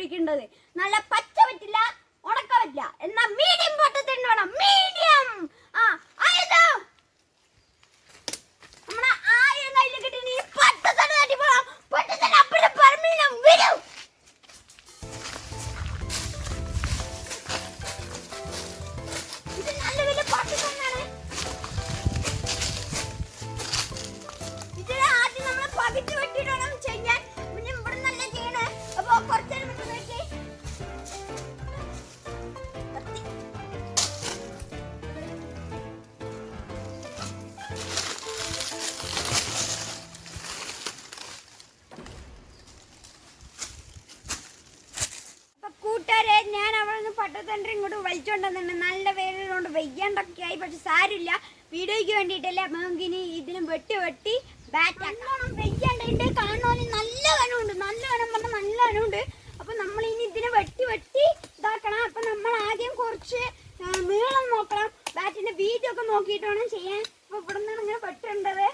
ഒഴിക്കേണ്ടത്. നല്ല പച്ച പറ്റില്ല, ഉണക്ക പറ്റില്ല, എന്നാ മീഡിയം പൊട്ടത്തിന് വേണം. മീഡിയം നമ്മളെ ആയിരം കയ്യിൽ കിട്ടി നീ പട്ടത്തന്നെ തട്ടി പോണം. പട്ടത്തന്നെ അപ്പഴ പറമ്പിലും വരും. ഇത് നല്ല വലിയ പട്ടത്തന്നാണ്. ഇതിന് ആദ്യം നമ്മൾ പകുതി വെട്ടിയിട്ട് വേണം ചെയ്യാൻ. പിന്നെ ഇവിടെ നല്ല ചെയ്യണേ. അപ്പൊ കുറച്ചേരം വിട്ട് നോക്കി. കൂട്ടുകാരെ, ഞാൻ അവിടെ നിന്ന് പട്ടത്തണ്ട ഇങ്ങോട്ട് വലിച്ചോണ്ടെന്നുണ്ട്. നല്ല വേലുകൊണ്ട് വയ്യാണ്ടൊക്കെ ആയി. പക്ഷെ സാരില്ല, വീഡിയോയ്ക്ക് വേണ്ടിയിട്ടല്ലേ. നമുക്കിനി ഇതിന് വെട്ടി ബാറ്റ് വെയ്യാണ്ട് കാണുവാനും നല്ല കനമുണ്ട്. നല്ല കനം പറഞ്ഞാൽ നല്ല കനമുണ്ട്. അപ്പൊ നമ്മൾ ഇനി ഇതിനെ വെട്ടി ഇതാക്കണം. അപ്പൊ നമ്മൾ ആദ്യം കുറച്ച് നീളം നോക്കണം. ബാറ്റിന്റെ വീതി ഒക്കെ നോക്കിയിട്ട് വേണം ചെയ്യാൻ. അപ്പൊ ഇവിടെ നിന്നാണ് ഇങ്ങനെ വെട്ടേണ്ടത്.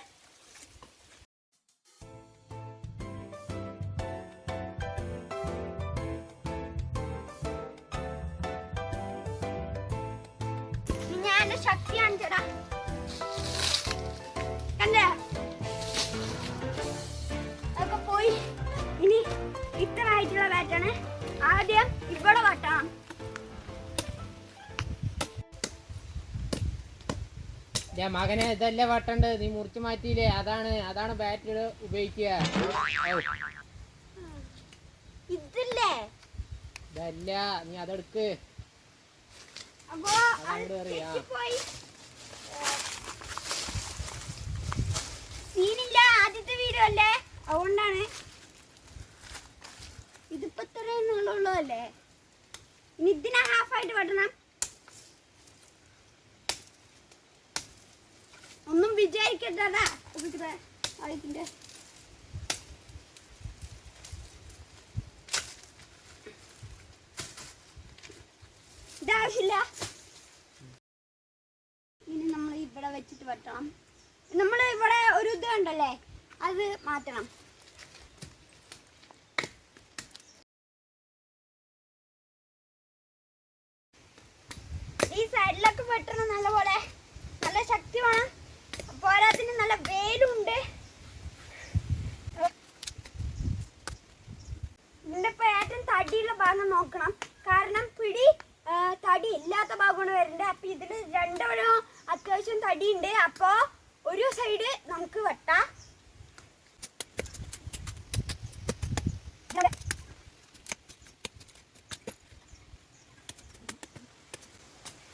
ഞാൻ ശക്തിയാണ് ചേട്ടാ, കണ്ടേ? അതൊക്കെ പോയി. ഇനി ഇത്ര ആയിട്ടുള്ള ബാറ്റാണ്. ആദ്യം ഇവിടെ വെട്ടണം. മകനെ, ഇതല്ലേ വട്ടണ്ട്, നീ മുറിച്ചു മാറ്റിയില്ലേ? അതാണ് ബാറ്റ് ഉപയോഗിക്കുക. ഇതില്ലേ? ഇതല്ല, നീ അതെടുക്ക്. അപ്പോ സീനില്ല, ആദ്യത്തെ വീഡിയോ അല്ലേ, അതുകൊണ്ടാണ്. ഇതിപ്പോ ഇത്രയുള്ളൂ. ഇനി ഇതിനെ ഹാഫായിട്ട് വെട്ടണം. ഒന്നും വിചാരിക്കട്ടാ. ഇതിന്റെ ഇതാവശ്യമില്ല. ഇനി നമ്മൾ ഇവിടെ വെച്ചിട്ട് വെട്ടണം. നമ്മൾ ഇവിടെ ഒരു ഇത് കണ്ടല്ലേ, അത് മാറ്റണം. ഈ സൈഡിലൊക്കെ വെട്ടണം നല്ലപോലെ. നല്ല ശക്തി വേണം. പോരാത്തിന് നല്ല വേലുണ്ട്. ഇതിന്റെ ഇപ്പൊ ഏറ്റവും തടിയുള്ള ഭാഗം നോക്കണം. കാരണം പിടി തടി ഇല്ലാത്ത ഭാഗമാണ് വരുന്നത്. അപ്പൊ ഇതിന് രണ്ടും അത്യാവശ്യം തടിയുണ്ട്. അപ്പൊ ഒരു സൈഡ് നമുക്ക് വെട്ടാം.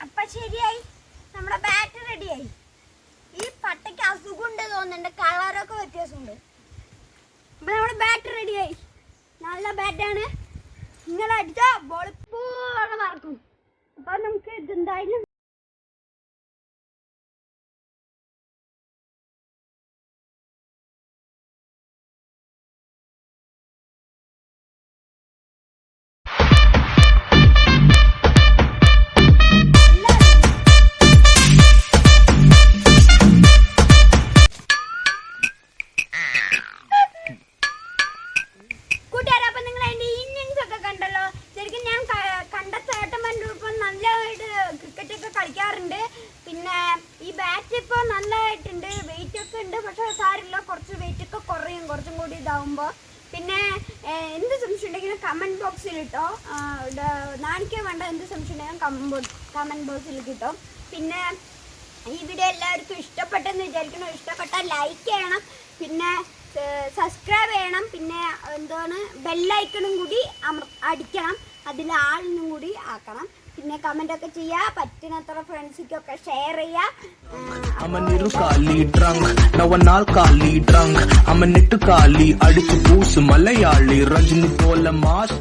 അപ്പൊ ശരിയായി, നമ്മുടെ ബാറ്റ് റെഡിയായി. ഈ പട്ടയ്ക്ക് അസുഖം ഉണ്ട് തോന്നുന്നുണ്ട്, കളറൊക്കെ വ്യത്യാസമുണ്ട്. അപ്പൊ നമ്മുടെ ബാറ്റ് റെഡിയായി. നല്ല ബാറ്റാണ്. നിങ്ങൾ അടിച്ചാ ബോൾ പോലെ മറക്കും. അപ്പൊ നമുക്ക് ഇതെന്തായാലും കളിക്കാറുണ്ട്. പിന്നെ ഈ ബാറ്റ് ഇപ്പോൾ നല്ലതായിട്ടുണ്ട്, വെയിറ്റ് ഒക്കെ ഉണ്ട്. പക്ഷെ സാരില്ല, കുറച്ച് വെയിറ്റ് ഒക്കെ കുറയും കുറച്ചും കൂടി ഇതാവുമ്പോൾ. പിന്നെ എന്ത് സംശയം ഉണ്ടെങ്കിലും കമൻറ്റ് ബോക്സിൽ ഇട്ടോ. നാണിക്കാൻ വേണ്ട എന്ത് സംശയം ഉണ്ടെങ്കിലും കമൻറ്റ് ബോക്സിൽ കിട്ടും. പിന്നെ ഈ വീഡിയോ എല്ലാവർക്കും ഇഷ്ടപ്പെട്ടെന്ന് വിചാരിക്കണം. ഇഷ്ടപ്പെട്ടാൽ ലൈക്ക് ചെയ്യണം, പിന്നെ സബ്സ്ക്രൈബ് ചെയ്യണം. പിന്നെ എന്താണ് ബെല്ലൈക്കണും കൂടി അടിക്കണം. അതിൽ ആളിനും കൂടി ആക്കണം. പിന്നെ കമന്റ് ഒക്കെ ചെയ്യാ, പറ്റുന്നത്ര ഫ്രണ്ട്സിക്കൊക്കെ ഷെയർ ചെയ്യാ. അടിച്ചു പൂസ് മലയാളി രജനി പോലെ മാസ്